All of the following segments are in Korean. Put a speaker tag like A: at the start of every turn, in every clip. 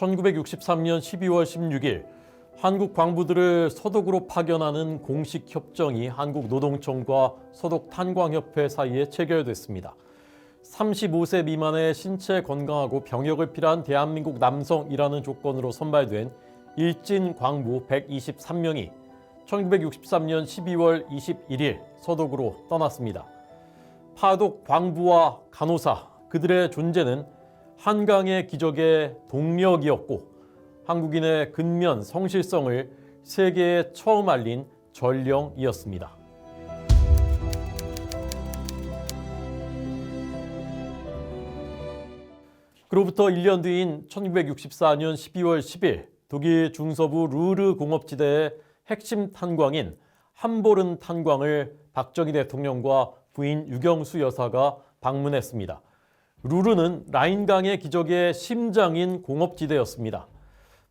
A: 1963년 12월 16일 한국 광부들을 서독으로 파견하는 공식 협정이 한국노동청과 서독탄광협회 사이에 체결됐습니다. 35세 미만의 신체 건강하고 병역을 필요한 대한민국 남성이라는 조건으로 선발된 일진 광부 123명이 1963년 12월 21일 서독으로 떠났습니다. 파독 광부와 간호사, 그들의 존재는 한강의 기적의 동력이었고 한국인의 근면 성실성을 세계에 처음 알린 전령이었습니다. 그로부터 1년 뒤인 1964년 12월 10일 독일 중서부 루르 공업지대의 핵심 탄광인 함보른 탄광을 박정희 대통령과 부인 유경수 여사가 방문했습니다. 루르는 라인강의 기적의 심장인 공업지대였습니다.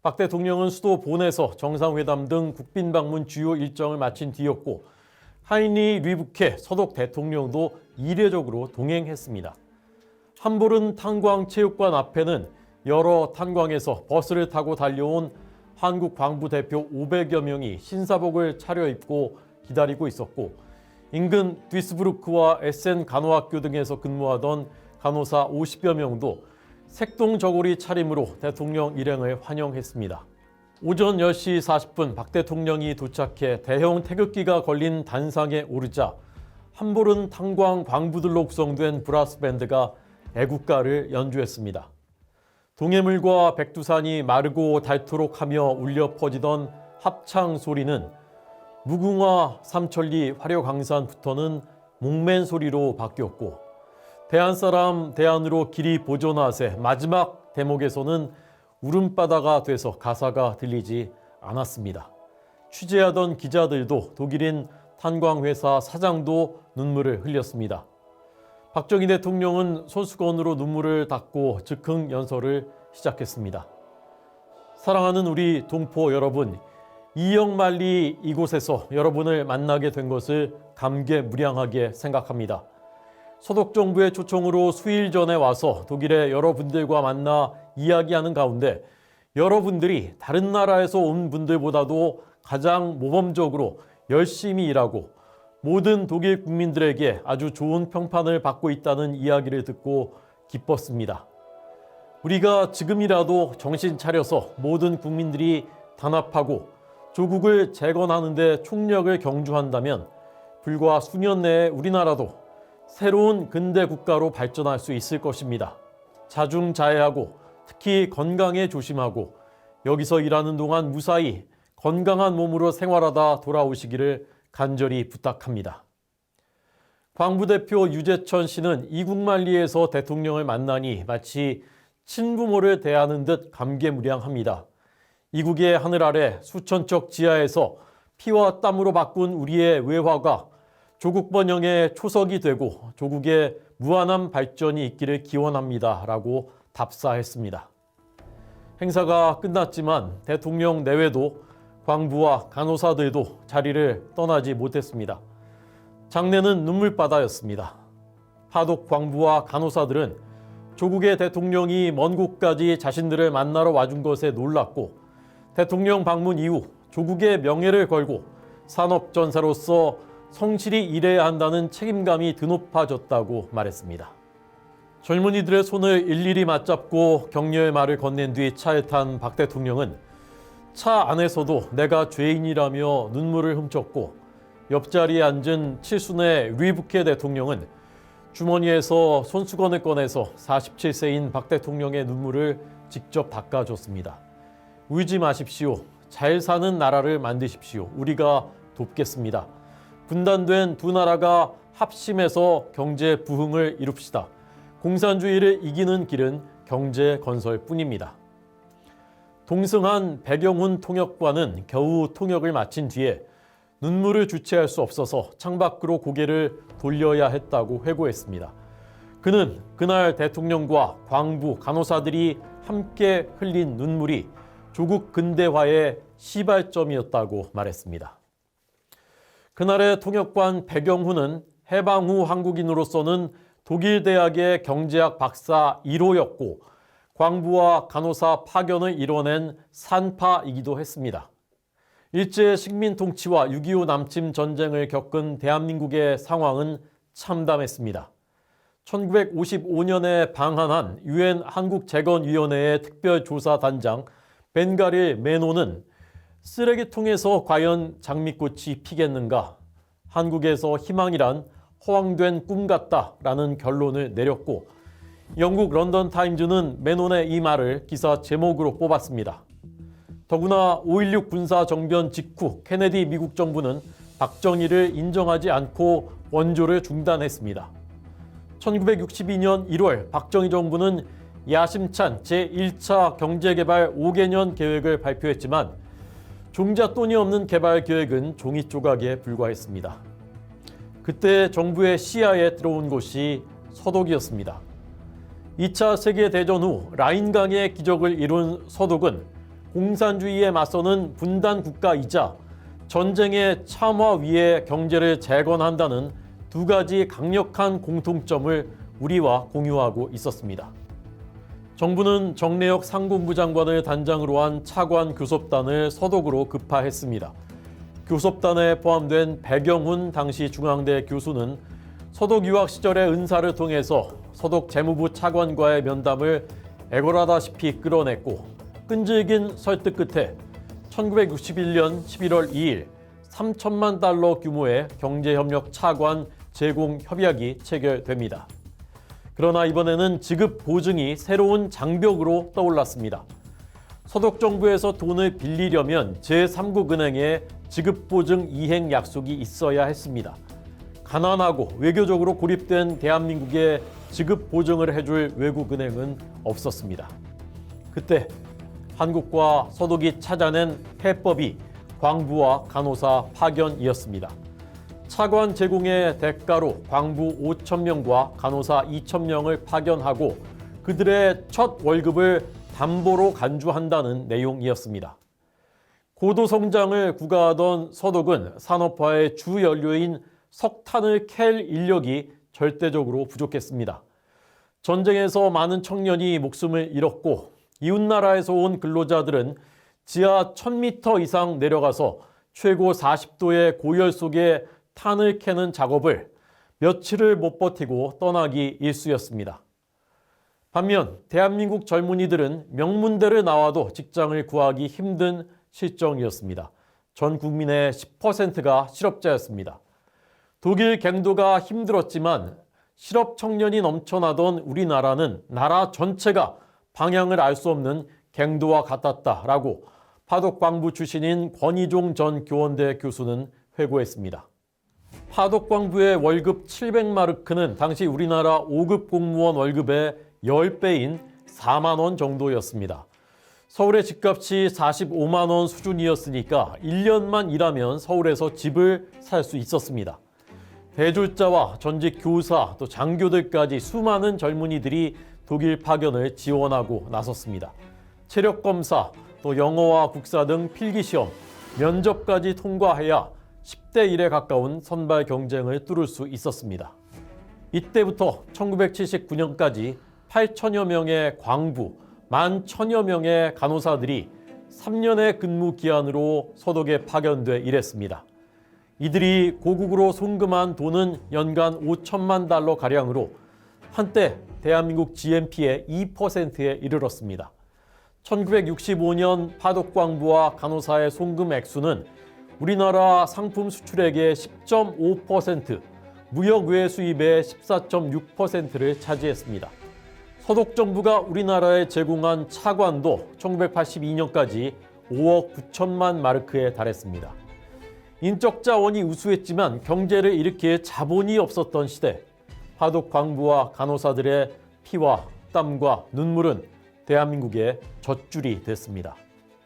A: 박 대통령은 수도 본에서 정상회담 등 국빈 방문 주요 일정을 마친 뒤였고 하인리 류브케 서독 대통령도 이례적으로 동행했습니다. 함보른 탄광체육관 앞에는 여러 탄광에서 버스를 타고 달려온 한국 광부 대표 500여 명이 신사복을 차려입고 기다리고 있었고 인근 뒤스부르크와 에센 간호학교 등에서 근무하던 간호사 50여 명도 색동 저고리 차림으로 대통령 일행을 환영했습니다. 오전 10시 40분 박 대통령이 도착해 대형 태극기가 걸린 단상에 오르자 함보른 탄광 광부들로 구성된 브라스 밴드가 애국가를 연주했습니다. 동해물과 백두산이 마르고 닳도록 하며 울려 퍼지던 합창 소리는 무궁화 삼천리 화려강산부터는 목맨 소리로 바뀌었고 대한사람 대안으로 길이 보존하세 마지막 대목에서는 울음바다가 돼서 가사가 들리지 않았습니다. 취재하던 기자들도 독일인 탄광회사 사장도 눈물을 흘렸습니다. 박정희 대통령은 손수건으로 눈물을 닦고 즉흥 연설을 시작했습니다. 사랑하는 우리 동포 여러분, 이영만리 이곳에서 여러분을 만나게 된 것을 감개무량하게 생각합니다. 서독정부의 초청으로 수일 전에 와서 독일의 여러분들과 만나 이야기하는 가운데 여러분들이 다른 나라에서 온 분들보다도 가장 모범적으로 열심히 일하고 모든 독일 국민들에게 아주 좋은 평판을 받고 있다는 이야기를 듣고 기뻤습니다. 우리가 지금이라도 정신 차려서 모든 국민들이 단합하고 조국을 재건하는 데 총력을 경주한다면 불과 수년 내에 우리나라도 새로운 근대 국가로 발전할 수 있을 것입니다. 자중자애하고 특히 건강에 조심하고 여기서 일하는 동안 무사히 건강한 몸으로 생활하다 돌아오시기를 간절히 부탁합니다. 광부 대표 유재천 씨는 이국만리에서 대통령을 만나니 마치 친부모를 대하는 듯 감개무량합니다. 이국의 하늘 아래 수천 척 지하에서 피와 땀으로 바꾼 우리의 외화가 조국 번영의 초석이 되고 조국의 무한한 발전이 있기를 기원합니다. 라고 답사했습니다. 행사가 끝났지만 대통령 내외도 광부와 간호사들도 자리를 떠나지 못했습니다. 장례는 눈물바다였습니다. 파독 광부와 간호사들은 조국의 대통령이 먼 곳까지 자신들을 만나러 와준 것에 놀랐고 대통령 방문 이후 조국의 명예를 걸고 산업전사로서 성실히 일해야 한다는 책임감이 드높아졌다고 말했습니다. 젊은이들의 손을 일일이 맞잡고 격려의 말을 건넨 뒤 차에 탄 박 대통령은 차 안에서도 내가 죄인이라며 눈물을 훔쳤고 옆자리에 앉은 칠순의 류브케 대통령은 주머니에서 손수건을 꺼내서 47세인 박 대통령의 눈물을 직접 닦아줬습니다. 울지 마십시오. 잘 사는 나라를 만드십시오. 우리가 돕겠습니다. 분단된 두 나라가 합심해서 경제 부흥을 이룹시다. 공산주의를 이기는 길은 경제 건설뿐입니다. 동승한 백영훈 통역관은 겨우 통역을 마친 뒤에 눈물을 주체할 수 없어서 창밖으로 고개를 돌려야 했다고 회고했습니다. 그는 그날 대통령과 광부, 간호사들이 함께 흘린 눈물이 조국 근대화의 시발점이었다고 말했습니다. 그날의 통역관 백영훈은 해방 후 한국인으로서는 독일 대학의 경제학 박사 1호였고 광부와 간호사 파견을 이뤄낸 산파이기도 했습니다. 일제 식민 통치와 6.25 남침 전쟁을 겪은 대한민국의 상황은 참담했습니다. 1955년에 방한한 유엔 한국재건위원회의 특별조사단장 벤가릴 메노는 쓰레기통에서 과연 장미꽃이 피겠는가? 한국에서 희망이란 허황된 꿈 같다라는 결론을 내렸고, 영국 런던 타임즈는 메논의 이 말을 기사 제목으로 뽑았습니다. 더구나 5.16 군사정변 직후 케네디 미국 정부는 박정희를 인정하지 않고 원조를 중단했습니다. 1962년 1월 박정희 정부는 야심찬 제1차 경제개발 5개년 계획을 발표했지만 종잣돈이 없는 개발 계획은 종이 조각에 불과했습니다. 그때 정부의 시야에 들어온 곳이 서독이었습니다. 2차 세계대전 후 라인강의 기적을 이룬 서독은 공산주의에 맞서는 분단 국가이자 전쟁의 참화 위에 경제를 재건한다는 두 가지 강력한 공통점을 우리와 공유하고 있었습니다. 정부는 정래역 상공부 장관을 단장으로 한 차관 교섭단을 서독으로 급파했습니다. 교섭단에 포함된 배경훈 당시 중앙대 교수는 서독 유학 시절의 은사를 통해서 서독 재무부 차관과의 면담을 애걸하다시피 끌어냈고, 끈질긴 설득 끝에 1961년 11월 2일 3천만 달러 규모의 경제협력 차관 제공 협약이 체결됩니다. 그러나 이번에는 지급 보증이 새로운 장벽으로 떠올랐습니다. 서독 정부에서 돈을 빌리려면 제3국은행에 지급 보증 이행 약속이 있어야 했습니다. 가난하고 외교적으로 고립된 대한민국에 지급 보증을 해줄 외국은행은 없었습니다. 그때 한국과 서독이 찾아낸 해법이 광부와 간호사 파견이었습니다. 차관 제공의 대가로 광부 5,000명과 간호사 2,000명을 파견하고 그들의 첫 월급을 담보로 간주한다는 내용이었습니다. 고도 성장을 구가하던 서독은 산업화의 주 연료인 석탄을 캘 인력이 절대적으로 부족했습니다. 전쟁에서 많은 청년이 목숨을 잃었고, 이웃나라에서 온 근로자들은 지하 1000m 이상 내려가서 최고 40도의 고열 속에 탄을 캐는 작업을 며칠을 못 버티고 떠나기 일쑤였습니다. 반면 대한민국 젊은이들은 명문대를 나와도 직장을 구하기 힘든 실정이었습니다. 전 국민의 10%가 실업자였습니다. 독일 갱도가 힘들었지만 실업 청년이 넘쳐나던 우리나라는 나라 전체가 방향을 알 수 없는 갱도와 같았다라고 파독광부 출신인 권희종 전 교원대 교수는 회고했습니다. 파독광부의 월급 700마르크는 당시 우리나라 5급 공무원 월급의 10배인 4만 원 정도였습니다. 서울의 집값이 45만 원 수준이었으니까 1년만 일하면 서울에서 집을 살 수 있었습니다. 대졸자와 전직 교사 또 장교들까지 수많은 젊은이들이 독일 파견을 지원하고 나섰습니다. 체력검사, 또 영어와 국사 등 필기시험, 면접까지 통과해야 10대 1에 가까운 선발 경쟁을 뚫을 수 있었습니다. 이때부터 1979년까지 8천여 명의 광부, 11,000여 명의 간호사들이 3년의 근무 기한으로 서독에 파견돼 일했습니다. 이들이 고국으로 송금한 돈은 연간 5천만 달러 가량으로 한때 대한민국 GNP의 2%에 이르렀습니다. 1965년 파독광부와 간호사의 송금 액수는 우리나라 상품 수출액의 10.5%, 무역 외 수입의 14.6%를 차지했습니다. 서독 정부가 우리나라에 제공한 차관도 1982년까지 5억 9천만 마르크에 달했습니다. 인적 자원이 우수했지만 경제를 일으킬 자본이 없었던 시대, 파독 광부와 간호사들의 피와 땀과 눈물은 대한민국의 젖줄이 됐습니다.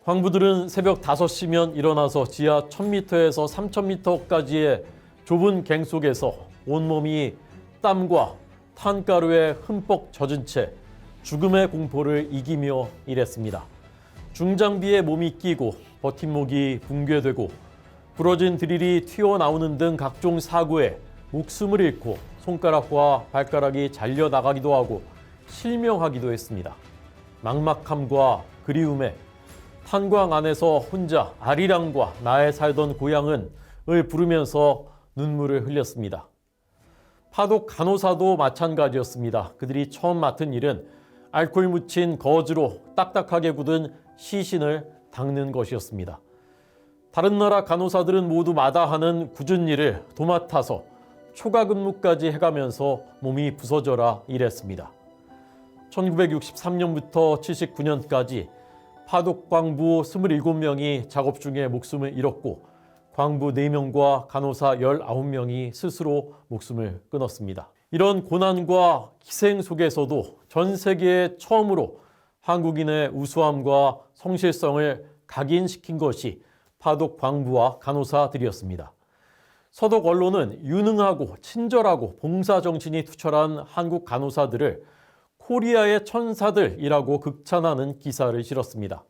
A: 광부들은 새벽 5시면 일어나서 지하 1000m에서 3000m까지의 좁은 갱 속에서 온몸이 땀과 탄가루에 흠뻑 젖은 채 죽음의 공포를 이기며 일했습니다. 중장비에 몸이 끼고 버팀목이 붕괴되고 부러진 드릴이 튀어나오는 등 각종 사고에 목숨을 잃고 손가락과 발가락이 잘려나가기도 하고 실명하기도 했습니다. 막막함과 그리움에 탄광 안에서 혼자 아리랑과 나에 살던 고향은 을 부르면서 눈물을 흘렸습니다. 파독 간호사도 마찬가지였습니다. 그들이 처음 맡은 일은 알코올 묻힌 거즈로 딱딱하게 굳은 시신을 닦는 것이었습니다. 다른 나라 간호사들은 모두 마다하는 굳은 일을 도맡아서 초과 근무까지 해가면서 몸이 부서져라 일했습니다. 1963년부터 79년까지 파독 광부 27명이 작업 중에 목숨을 잃었고 광부 4명과 간호사 19명이 스스로 목숨을 끊었습니다. 이런 고난과 희생 속에서도 전 세계에 처음으로 한국인의 우수함과 성실성을 각인시킨 것이 파독 광부와 간호사들이었습니다. 서독 언론은 유능하고 친절하고 봉사정신이 투철한 한국 간호사들을 코리아의 천사들이라고 극찬하는 기사를 실었습니다.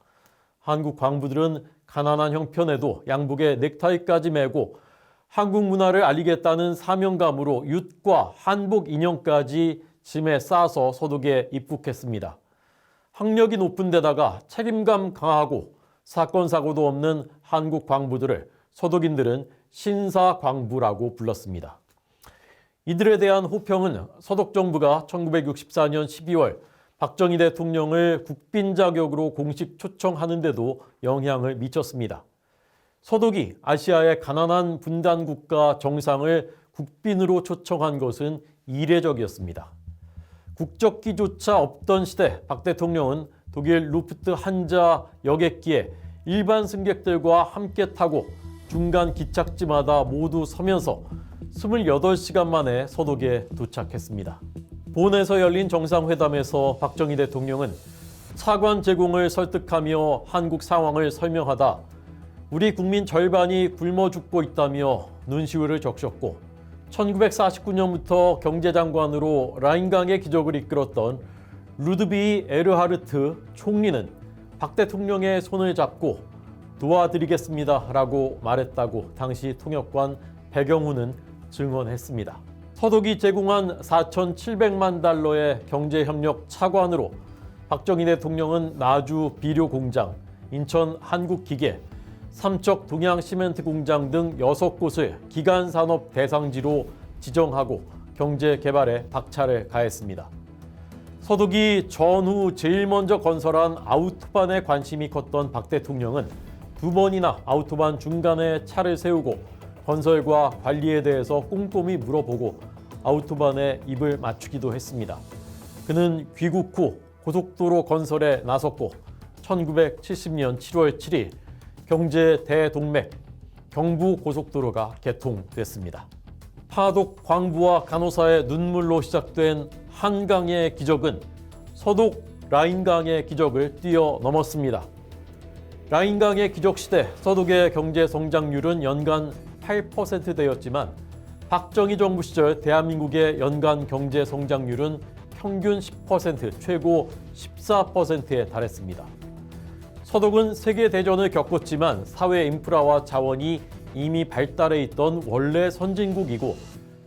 A: 한국 광부들은 가난한 형편에도 양복에 넥타이까지 매고 한국 문화를 알리겠다는 사명감으로 윷과 한복 인형까지 짐에 싸서 서독에 입국했습니다. 학력이 높은 데다가 책임감 강하고 사건 사고도 없는 한국 광부들을 서독인들은 신사광부라고 불렀습니다. 이들에 대한 호평은 서독 정부가 1964년 12월 박정희 대통령을 국빈 자격으로 공식 초청하는 데도 영향을 미쳤습니다. 서독이 아시아의 가난한 분단 국가 정상을 국빈으로 초청한 것은 이례적이었습니다. 국적기조차 없던 시대 박 대통령은 독일 루프트 한자 여객기에 일반 승객들과 함께 타고 중간 기착지마다 모두 서면서 28시간 만에 서독에 도착했습니다. 본에서 열린 정상회담에서 박정희 대통령은 차관 제공을 설득하며 한국 상황을 설명하다 우리 국민 절반이 굶어 죽고 있다며 눈시울을 적셨고 1949년부터 경제장관으로 라인강의 기적을 이끌었던 루드비 에르하르트 총리는 박 대통령의 손을 잡고 도와드리겠습니다 라고 말했다고 당시 통역관 배경훈은 증언했습니다. 서독이 제공한 4,700만 달러의 경제협력 차관으로 박정희 대통령은 나주 비료공장, 인천 한국기계, 삼척 동양시멘트공장 등 6곳을 기간산업 대상지로 지정하고 경제개발에 박차를 가했습니다. 서독이 전후 제일 먼저 건설한 아우토반에 관심이 컸던 박 대통령은 2번이나 아우토반 중간에 차를 세우고 건설과 관리에 대해서 꼼꼼히 물어보고 아우토반에 입을 맞추기도 했습니다. 그는 귀국 후 고속도로 건설에 나섰고 1970년 7월 7일 경제 대동맥 경부고속도로가 개통됐습니다. 파독 광부와 간호사의 눈물로 시작된 한강의 기적은 서독 라인강의 기적을 뛰어넘었습니다. 라인강의 기적 시대 서독의 경제 성장률은 연간 8%대였지만 박정희 정부 시절 대한민국의 연간 경제 성장률은 평균 10%, 최고 14%에 달했습니다. 서독은 세계대전을 겪었지만 사회 인프라와 자원이 이미 발달해 있던 원래 선진국이고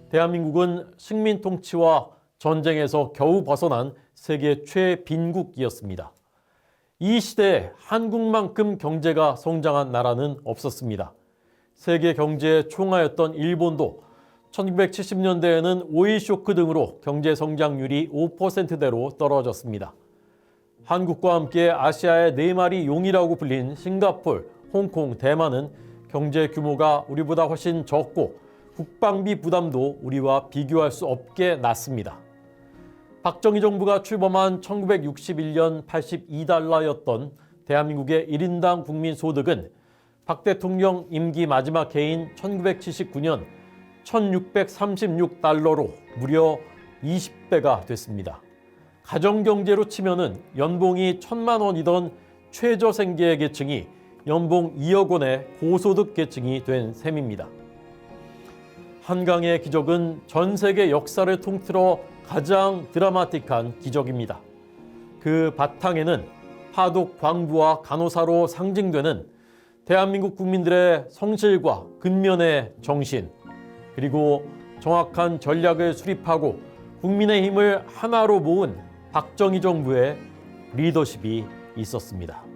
A: 대한민국은 식민 통치와 전쟁에서 겨우 벗어난 세계 최빈국이었습니다. 이 시대에 한국만큼 경제가 성장한 나라는 없었습니다. 세계 경제의 총하였던 일본도 1970년대에는 오일 쇼크 등으로 경제 성장률이 5%대로 떨어졌습니다. 한국과 함께 아시아의 4마리 용이라고 불린 싱가폴, 홍콩, 대만은 경제 규모가 우리보다 훨씬 적고 국방비 부담도 우리와 비교할 수 없게 낮습니다. 박정희 정부가 출범한 1961년 82달러였던 대한민국의 1인당 국민소득은 박 대통령 임기 마지막 해인 1979년 1636달러로 무려 20배가 됐습니다. 가정경제로 치면은 연봉이 1,000만 원이던 최저생계 계층이 연봉 2억 원의 고소득 계층이 된 셈입니다. 한강의 기적은 전 세계 역사를 통틀어 가장 드라마틱한 기적입니다. 그 바탕에는 파독 광부와 간호사로 상징되는 대한민국 국민들의 성실과 근면의 정신, 그리고 정확한 전략을 수립하고 국민의 힘을 하나로 모은 박정희 정부의 리더십이 있었습니다.